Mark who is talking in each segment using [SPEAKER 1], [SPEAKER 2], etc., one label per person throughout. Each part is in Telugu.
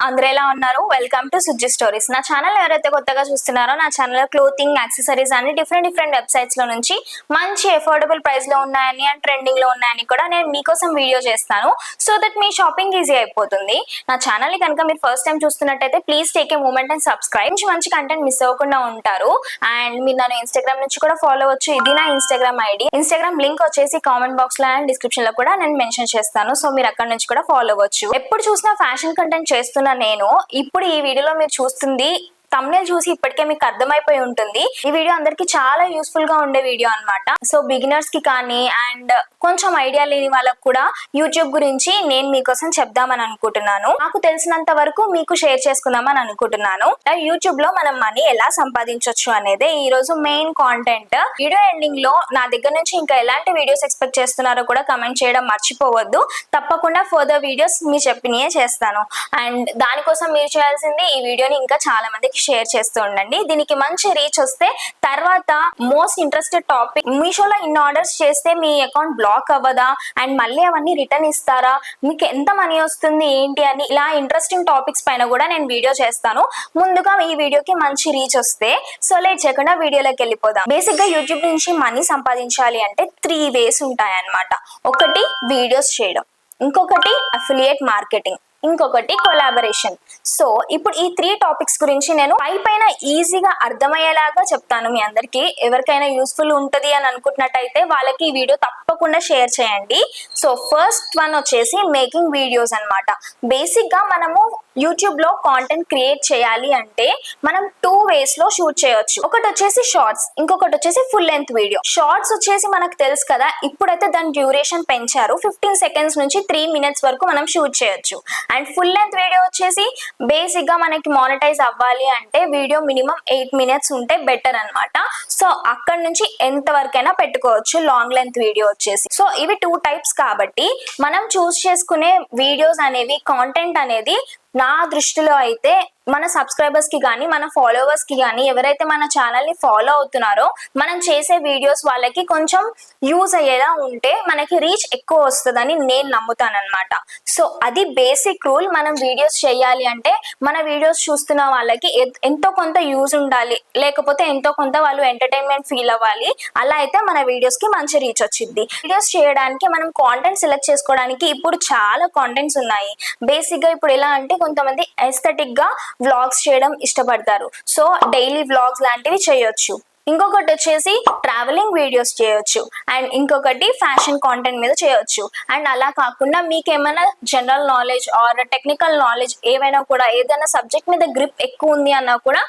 [SPEAKER 1] అందరూ ఎలా ఉన్నారు? Welcome to Sujji stories. నా ఛానల్ ఎవరైతే కొత్తగా చూస్తున్నారో నా ఛానల్ క్లోతింగ్, యాక్సెసరీస్ అన్ని డిఫరెంట్ వెబ్సైట్స్ లో నుంచి మంచి అఫోర్డబుల్ ప్రైస్ లో ఉన్నాయని అండ్ ట్రెండింగ్ లో ఉన్నాయని కూడా నేను మీకోసం వీడియో చేస్తాను. సో దట్ మీ షాపింగ్ ఈజీ అయిపోతుంది. నా ఛానల్ ని కనుక మీరు ఫస్ట్ టైం చూస్తున్నట్టయితే please take a moment and subscribe. మంచి కంటెంట్ మిస్ అవ్వకుండా ఉంటారు. అండ్ మీరు నన్ను ఇన్స్టాగ్రామ్ నుంచి కూడా ఫాలో అవ్వచ్చు. ఇది నా ఇన్స్టాగ్రామ్ ఐడి. ఇన్స్టాగ్రామ్ లింక్ వచ్చేసి కామెంట్ బాక్స్ లో అండ్ డిస్క్రిప్షన్ లో కూడా నేను మెన్షన్ చేస్తాను. సో మీరు అక్కడ నుంచి కూడా ఫాలో అవ్వచ్చు. ఎప్పుడు చూసినా ఫ్యాషన్ కంటెంట్ చేస్తున్నా నేను. ఇప్పుడు ఈ వీడియోలో మీరు చూస్తుంది తమ్నేల్ చూసి ఇప్పటికే మీకు అర్థమైపోయి ఉంటుంది. ఈ వీడియో అందరికి చాలా యూస్ఫుల్ గా ఉండే వీడియో అన్నమాట. సో బిగినర్స్ కి కానీ అండ్ కొంచెం ఐడియా లేని వాళ్ళకు కూడా యూట్యూబ్ గురించి నేను మీకోసం చెప్దామని అనుకుంటున్నాను. నాకు తెలిసినంత వరకు మీకు షేర్ చేసుకుందామని అనుకుంటున్నాను. యూట్యూబ్ లో మనం మనీ ఎలా సంపాదించవచ్చు అనేది ఈ రోజు మెయిన్ కాంటెంట్. వీడియో ఎండింగ్ లో నా దగ్గర నుంచి ఇంకా ఎలాంటి వీడియోస్ ఎక్స్పెక్ట్ చేస్తున్నారో కూడా కమెంట్ చేయడం మర్చిపోవద్దు. తప్పకుండా ఫర్దర్ వీడియోస్ మీ చెప్పినయే చేస్తాను. అండ్ దానికోసం మీరు చేయాల్సింది ఈ వీడియోని ఇంకా చాలా మందికి షేర్ చేస్తూ ఉండండి. దీనికి మంచి రీచ్ వస్తే తర్వాత మోస్ట్ ఇంట్రెస్టెడ్ టాపిక్, మీషోలో ఇన్ని ఆర్డర్స్ చేస్తే మీ అకౌంట్ బ్లాక్ అవ్వదా అండ్ మళ్ళీ అవన్నీ రిటర్న్ ఇస్తారా, మీకు ఎంత మనీ వస్తుంది ఏంటి అని ఇలా ఇంట్రెస్టింగ్ టాపిక్స్ పైన కూడా నేను వీడియో చేస్తాను. ముందుగా ఈ వీడియోకి మంచి రీచ్ వస్తే సో లేట్ చేయకుండా వీడియోలోకి వెళ్ళిపోదాం. బేసిక్ గా యూట్యూబ్ నుంచి మనీ సంపాదించాలి అంటే 3 ways ఉంటాయి అన్నమాట. ఒకటి వీడియోస్ చేయడం, ఇంకొకటి అఫిలియేట్ మార్కెటింగ్, ఇంకొకటి కొలాబరేషన్. సో ఇప్పుడు ఈ 3 టాపిక్స్ గురించి నేను పైన ఈజీగా అర్థమయ్యేలాగా చెప్తాను మీ అందరికి. ఎవరికైనా యూస్ఫుల్ ఉంటది అని అనుకుంటున్నట్టయితే వాళ్ళకి ఈ వీడియో తప్పకుండా షేర్ చేయండి. సో ఫస్ట్ వన్ వచ్చేసి మేకింగ్ వీడియోస్ అన్నమాట. బేసిక్ గా మనము యూట్యూబ్ లో కాంటెంట్ క్రియేట్ చేయాలి అంటే మనం 2 ways లో షూట్ చేయొచ్చు. ఒకటి వచ్చేసి షార్ట్స్, ఇంకొకటి వచ్చేసి ఫుల్ లెంత్ వీడియో. షార్ట్స్ వచ్చేసి మనకు తెలుసు కదా, ఇప్పుడైతే దాని డ్యూరేషన్ పెంచారు. 15 seconds నుంచి 3 minutes వరకు మనం షూట్ చేయొచ్చు. అండ్ ఫుల్ లెంత్ వీడియో వచ్చేసి బేసిక్ గా మనకి మానిటైజ్ అవ్వాలి అంటే వీడియో మినిమం 8 minutes ఉంటే బెటర్ అన్నమాట. సో అక్కడ నుంచి ఎంత వరకైనా పెట్టుకోవచ్చు లాంగ్ లెంత్ వీడియో వచ్చేసి. సో ఇవి 2 types కాబట్టి మనం చూస్ చేసుకునే వీడియోస్ అనేవి, కాంటెంట్ అనేది నా దృష్టిలో అయితే మన సబ్స్క్రైబర్స్ కి కానీ మన ఫాలోవర్స్ కి కానీ ఎవరైతే మన ఛానల్ ని ఫాలో అవుతున్నారో మనం చేసే వీడియోస్ వాళ్ళకి కొంచెం యూజ్ అయ్యేలా ఉంటే మనకి రీచ్ ఎక్కువ వస్తుందని నేను నమ్ముతాను అనమాట. సో అది బేసిక్ రూల్. మనం వీడియోస్ చేయాలి అంటే మన వీడియోస్ చూస్తున్న వాళ్ళకి ఎంతో కొంత యూజ్ ఉండాలి, లేకపోతే ఎంతో కొంత వాళ్ళు ఎంటర్టైన్మెంట్ ఫీల్ అవ్వాలి. అలా అయితే మన వీడియోస్ కి మంచి రీచ్ వచ్చింది. వీడియోస్ చేయడానికి మనం కాంటెంట్ సెలెక్ట్ చేసుకోవడానికి ఇప్పుడు చాలా కాంటెంట్స్ ఉన్నాయి. బేసిక్ గా ఇప్పుడు ఎలా అంటే కొంతమంది ఎస్థెటిక్ గా వ్లాగ్స్ చేయడం ఇష్టపడతారు. సో డైలీ వ్లాగ్స్ లాంటివి చేయొచ్చు. ఇంకొకటి వచ్చేసి ట్రావెలింగ్ వీడియోస్ చేయొచ్చు. అండ్ ఇంకొకటి ఫ్యాషన్ కాంటెంట్ మీద చేయొచ్చు. అండ్ అలా కాకుండా మీకు ఏమైనా general knowledge or technical knowledge ఏవైనా కూడా, ఏదైనా సబ్జెక్ట్ మీద గ్రిప్ ఎక్కువ ఉంది అన్నా కూడా,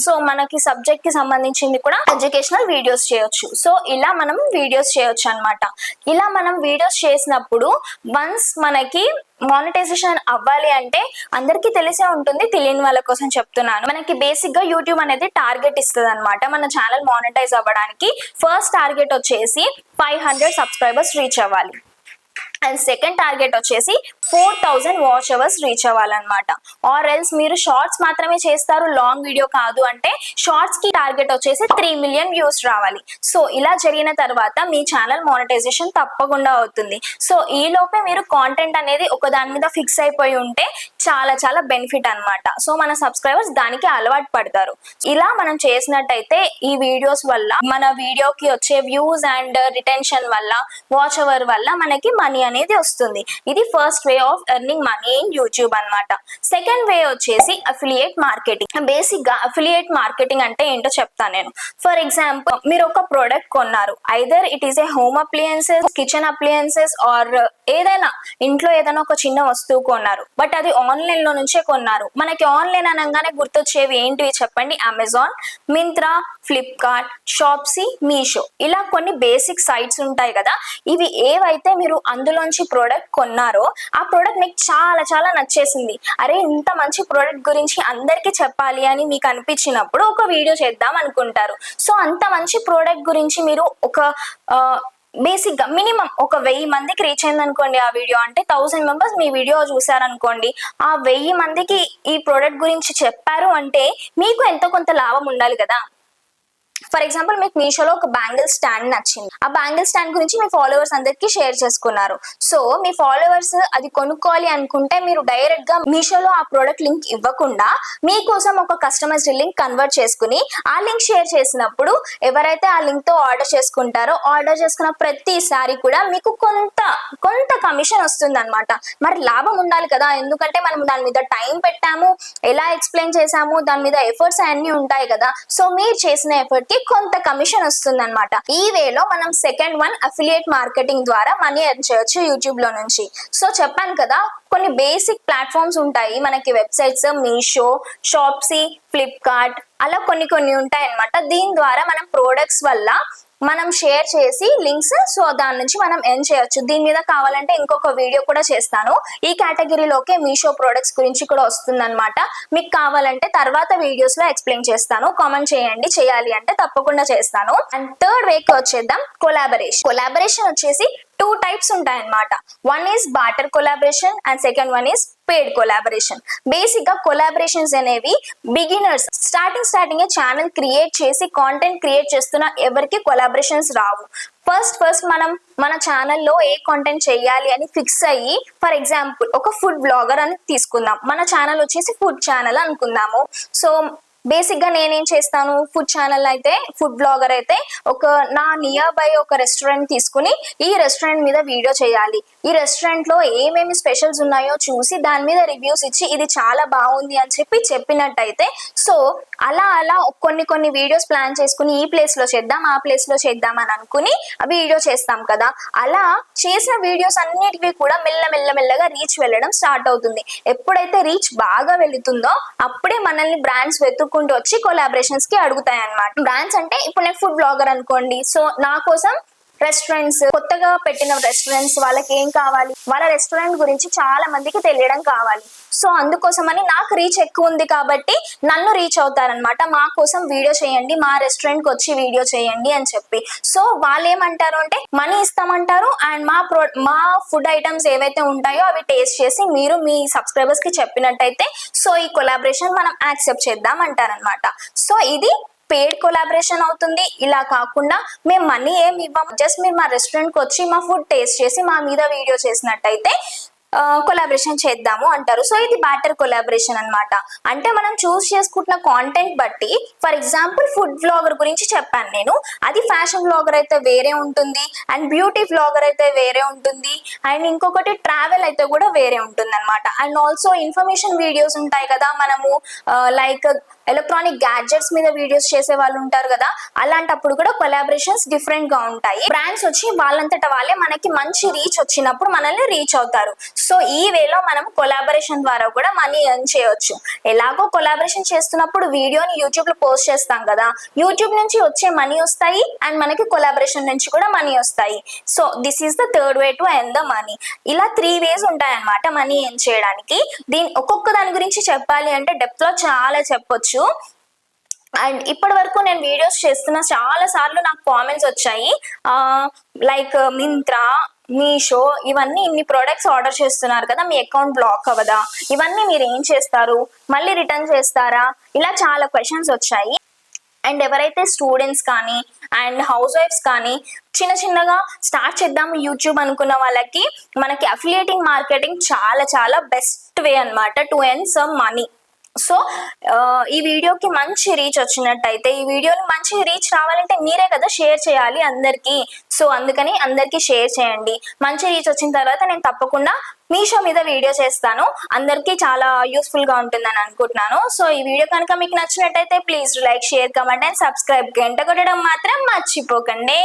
[SPEAKER 1] సో మనకి సబ్జెక్ట్ కి సంబంధించింది కూడా ఎడ్యుకేషనల్ వీడియోస్ చేయొచ్చు. సో ఇలా మనం వీడియోస్ చేయొచ్చు అన్నమాట. ఇలా మనం వీడియోస్ చేసినప్పుడు వన్స్ మనకి మానిటైజేషన్ అవ్వాలి అంటే అందరికీ తెలిసే ఉంటుంది, తెలియని వాళ్ళ కోసం చెప్తున్నాను. మనకి బేసిక్ గా యూట్యూబ్ అనేది టార్గెట్ ఇస్తుంది అనమాట. మన ఛానల్ మానిటైజ్ అవ్వడానికి ఫస్ట్ టార్గెట్ వచ్చేసి 500 సబ్స్క్రైబర్స్ రీచ్ అవ్వాలి. అండ్ సెకండ్ టార్గెట్ వచ్చేసి 4000 వాచ్ అవర్స్ రీచ్ అవ్వాలన్నమాట. ఆర్ ఎల్స్ మీరు షార్ట్స్ మాత్రమే చేస్తారు, లాంగ్ వీడియో కాదు అంటే షార్ట్స్ కి టార్గెట్ వచ్చేసి 3 million వ్యూస్ రావాలి. సో ఇలా జరిగిన తర్వాత మీ ఛానల్ మానిటైజేషన్ తప్పకుండా అవుతుంది. సో ఈ లోపే మీరు కాంటెంట్ అనేది ఒక దాని మీద ఫిక్స్ అయిపోయి ఉంటే చాలా బెనిఫిట్ అన్నమాట. సో మన సబ్స్క్రైబర్స్ దానికి అలవాటు పడతారు. ఇలా మనం చేసినట్టయితే ఈ వీడియోస్ వల్ల, మన వీడియోకి వచ్చే వ్యూస్ అండ్ రిటెన్షన్ వల్ల, వాచ్ అవర్ వల్ల మనకి మనీ అనేది వస్తుంది. ఇది first way of earning money in YouTube అన్నమాట. సెకండ్ వే వచ్చేసి అఫిలియేట్ మార్కెటింగ్. బేసిక్ గా అఫిలియేట్ మార్కెటింగ్ అంటే ఏంటో చెప్తాను నేను. ఫర్ ఎగ్జాంపుల్ మీరు ఒక ప్రోడక్ట్ కొన్నారు, either it is a home appliances, kitchen appliances or ఏదైనా ఇంట్లో ఏదైనా ఒక చిన్న వస్తువు కొన్నారు, బట్ అది ఆన్లైన్ లో నుంచే కొన్నారు. మనకి ఆన్లైన్ అనగానే గుర్తొచ్చేవి ఏంటివి చెప్పండి? అమెజాన్, మింత్రా, ఫ్లిప్కార్ట్, షాప్సీ, మీషో, ఇలా కొన్ని బేసిక్ సైట్స్ ఉంటాయి కదా. ఇవి ఏవైతే మీరు అందులోంచి ప్రోడక్ట్ కొన్నారో ఆ ప్రోడక్ట్ మీకు చాలా నచ్చేసింది. అరే ఇంత మంచి ప్రోడక్ట్ గురించి అందరికీ చెప్పాలి అని మీకు అనిపించినప్పుడు ఒక వీడియో చేద్దాం అనుకుంటారు. సో అంత మంచి ప్రోడక్ట్ గురించి మీరు ఒక బేసిక్ గా మినిమం ఒక 1000 మందికి రీచ్ అయింది అనుకోండి ఆ వీడియో. అంటే 1000 members మీ వీడియో చూసారనుకోండి. ఆ 1000 మందికి ఈ ప్రోడక్ట్ గురించి చెప్పారు అంటే మీకు ఎంతో కొంత లాభం ఉండాలి కదా. ఫర్ ఎగ్జాంపుల్ మీకు మీషోలో ఒక బ్యాంగిల్ స్టాండ్ నచ్చింది, ఆ బ్యాంగిల్ స్టాండ్ గురించి మీ ఫాలోవర్స్ అందరికి షేర్ చేసుకున్నారు. సో మీ ఫాలోవర్స్ అది కొనుక్కోవాలి అనుకుంటే మీరు డైరెక్ట్ గా మీషోలో ఆ ప్రోడక్ట్ లింక్ ఇవ్వకుండా మీకోసం ఒక కస్టమైజ్డ్ లింక్ కన్వర్ట్ చేసుకుని ఆ లింక్ షేర్ చేసినప్పుడు ఎవరైతే ఆ లింక్ తో ఆర్డర్ చేసుకుంటారో ఆర్డర్ చేసుకున్న ప్రతిసారి కూడా మీకు కొంత కమిషన్ వస్తుంది అనమాట. మరి లాభం ఉండాలి కదా, ఎందుకంటే మనం దాని మీద టైం పెట్టాము, ఎలా ఎక్స్ప్లెయిన్ చేసాము, దాని మీద ఎఫర్ట్స్ అన్ని ఉంటాయి కదా. సో మీరు చేసిన ఎఫర్ట్ కి కొంత కమిషన్ వస్తుంది అనమాట. ఈ వేలో మనం సెకండ్ వన్ అఫిలియేట్ మార్కెటింగ్ ద్వారా మనీ ఎర్న్ చేయొచ్చు యూట్యూబ్ లో నుంచి. సో చెప్పాను కదా, కొన్ని బేసిక్ ప్లాట్ఫామ్స్ ఉంటాయి మనకి, వెబ్సైట్స్ మీషో, షాప్సీ, ఫ్లిప్కార్ట్, అలా కొన్ని ఉంటాయి అనమాట. దీని ద్వారా మనం ప్రోడక్ట్స్ వల్ల మనం షేర్ చేసి లింక్స్, సో దాని నుంచి మనం ఎర్న్ చేయొచ్చు. దీని మీద కావాలంటే ఇంకొక వీడియో కూడా చేస్తాను. ఈ కేటగిరీలోకే మీషో ప్రొడక్ట్స్ గురించి కూడా వస్తుంది అనమాట. మీకు కావాలంటే తర్వాత వీడియోస్ లో ఎక్స్ప్లెయిన్ చేస్తాను, కామెంట్ చేయండి, చేయాలి అంటే తప్పకుండా చేస్తాను. అండ్ థర్డ్ వేకి వచ్చేద్దాం, కొలాబరేషన్ వచ్చేసి 2 టైప్స్ ఉంటాయి అన్నమాట. One is barter collaboration and second one is paid collaboration. Basic గా కొలాబరేషన్స్ అనేవి బిగినర్స్ స్టార్టింగ్ ఛానల్ క్రియేట్ చేసి కాంటెంట్ క్రియేట్ చేస్తున్న ఎవరికి కొలాబరేషన్స్ రావు. ఫస్ట్ మనం మన ఛానల్లో ఏ కాంటెంట్ చేయాలి అని ఫిక్స్ అయ్యి, ఫర్ ఎగ్జాంపుల్ ఒక ఫుడ్ బ్లాగర్ అని తీసుకుందాం, మన ఛానల్ వచ్చేసి ఫుడ్ ఛానల్ అనుకుందాము. సో బేసిక్ గా నేనేం చేస్తాను, ఫుడ్ ఛానల్ అయితే, ఫుడ్ బ్లాగర్ అయితే ఒక నా నియర్ బై ఒక రెస్టారెంట్ తీసుకుని ఈ రెస్టారెంట్ మీద వీడియో చేయాలి, ఈ రెస్టారెంట్ లో ఏమేమి స్పెషల్స్ ఉన్నాయో చూసి దాని మీద రివ్యూస్ ఇచ్చి ఇది చాలా బాగుంది అని చెప్పినట్టయితే, సో అలా కొన్ని వీడియోస్ ప్లాన్ చేసుకుని ఈ ప్లేస్ లో చేద్దాం, ఆ ప్లేస్ లో చేద్దాం అని అనుకుని వీడియో చేస్తాం కదా. అలా చేసిన వీడియోస్ అన్నిటికీ కూడా మెల్లగా రీచ్ వెళ్ళడం స్టార్ట్ అవుతుంది. ఎప్పుడైతే రీచ్ బాగా వెళుతుందో అప్పుడే మనల్ని బ్రాండ్స్ వెతుక్కుంటూ వచ్చి కొలాబరేషన్స్ కి అడుగుతాయి అన్నమాట. బ్రాండ్స్ అంటే ఇప్పుడు నేను ఫుడ్ బ్లాగర్ అనుకోండి, సో నా కోసం రెస్టారెంట్స్, కొత్తగా పెట్టిన రెస్టారెంట్స్, వాళ్ళకి ఏం కావాలి, వాళ్ళ రెస్టారెంట్ గురించి చాలా మందికి తెలియడం కావాలి. సో అందుకోసమని నాకు రీచ్ ఎక్కువ ఉంది కాబట్టి నన్ను రీచ్ అవుతారనమాట, మా కోసం వీడియో చేయండి, మా రెస్టారెంట్ కి వచ్చి వీడియో చేయండి అని చెప్పి. సో వాళ్ళు ఏమంటారు అంటే మనీ ఇస్తామంటారు, అండ్ మా ఫుడ్ ఐటమ్స్ ఏవైతే ఉంటాయో అవి టేస్ట్ చేసి మీరు మీ సబ్స్క్రైబర్స్ కి చెప్పినట్టయితే సో ఈ కొలాబరేషన్ మనం యాక్సెప్ట్ చేద్దాం అంటారనమాట. సో ఇది పెయిడ్ కొలాబరేషన్ అవుతుంది. ఇలా కాకుండా మేము మనీ ఏమి ఇవ్వము, జస్ట్ మీరు మా రెస్టారెంట్ కి వచ్చి మా ఫుడ్ టేస్ట్ చేసి మా మీద వీడియో చేసినట్టయితే కొలాబరేషన్ చేద్దాము అంటారు. సో ఇది బార్టర్ కొలాబరేషన్ అన్నమాట. అంటే మనం చూస్ చేసుకుంటున్న కాంటెంట్ బట్టి, ఫర్ ఎగ్జాంపుల్ ఫుడ్ వ్లాగర్ గురించి చెప్పాను నేను, అది ఫ్యాషన్ వ్లాగర్ అయితే వేరే ఉంటుంది, అండ్ బ్యూటీ వ్లాగర్ అయితే వేరే ఉంటుంది, అండ్ ఇంకొకటి ట్రావెల్ అయితే కూడా వేరే ఉంటుంది అనమాట. అండ్ ఆల్సో ఇన్ఫర్మేషన్ వీడియోస్ ఉంటాయి కదా, మనము లైక్ ఎలక్ట్రానిక్ గ్యాడ్జెట్స్ మీద వీడియోస్ చేసే వాళ్ళు ఉంటారు కదా, అలాంటప్పుడు కూడా కొలాబరేషన్స్ డిఫరెంట్ గా ఉంటాయి. బ్రాండ్స్ వచ్చి వాళ్ళంతటా వాళ్ళే మనకి మంచి రీచ్ వచ్చినప్పుడు మనల్ని రీచ్ అవుతారు. సో ఈ వేలో మనం కొలాబరేషన్ ద్వారా కూడా మనీ ఎర్న్ చేయొచ్చు. ఎలాగో కొలాబరేషన్ చేస్తున్నప్పుడు వీడియోని యూట్యూబ్ లో పోస్ట్ చేస్తాం కదా, యూట్యూబ్ నుంచి వచ్చే మనీ వస్తాయి అండ్ మనకి కొలాబరేషన్ నుంచి కూడా మనీ వస్తాయి. So this is the third way to earn the money. ఇలా 3 వేస్ ఉంటాయి అన్నమాట మనీ ఎర్న్ చేయడానికి. ఒక్కొక్క దాని గురించి చెప్పాలి అంటే డెప్త్ లో చాలా చెప్పొచ్చు. అండ్ ఇప్పటి వరకు నేను వీడియోస్ చేస్తున్న చాలా సార్లు నాకు కామెంట్స్ వచ్చాయి, లైక్ మింత్రా, మీషో, ఇవన్నీ ఇన్ని ప్రొడక్ట్స్ ఆర్డర్ చేస్తున్నారు కదా, మీ అకౌంట్ బ్లాక్ అవ్వదా, ఇవన్నీ మీరు ఏం చేస్తారు, మళ్ళీ రిటర్న్ చేస్తారా, ఇలా చాలా క్వశ్చన్స్ వచ్చాయి. అండ్ ఎవరైతే స్టూడెంట్స్ కానీ అండ్ హౌస్ వైఫ్స్ కానీ చిన్నగా స్టార్ట్ చేద్దాము యూట్యూబ్ అనుకున్న వాళ్ళకి మనకి అఫిలియేటింగ్ మార్కెటింగ్ చాలా బెస్ట్ వే అన్నమాట to earn some money. So ఈ వీడియోకి మంచి రీచ్ వచ్చినట్టయితే, ఈ వీడియోని మంచి రీచ్ రావాలంటే మీరే కదా షేర్ చేయాలి అందరికి. సో అందుకని అందరికి షేర్ చేయండి. మంచి రీచ్ వచ్చిన తర్వాత నేను తప్పకుండా మీషో మీద వీడియో చేస్తాను, అందరికి చాలా యూస్ఫుల్ గా ఉంటుందని అనుకుంటున్నాను. సో ఈ వీడియో కనుక మీకు నచ్చినట్టయితే please like, share, comment and subscribe. గంట కొట్టడం మాత్రం మర్చిపోకండి.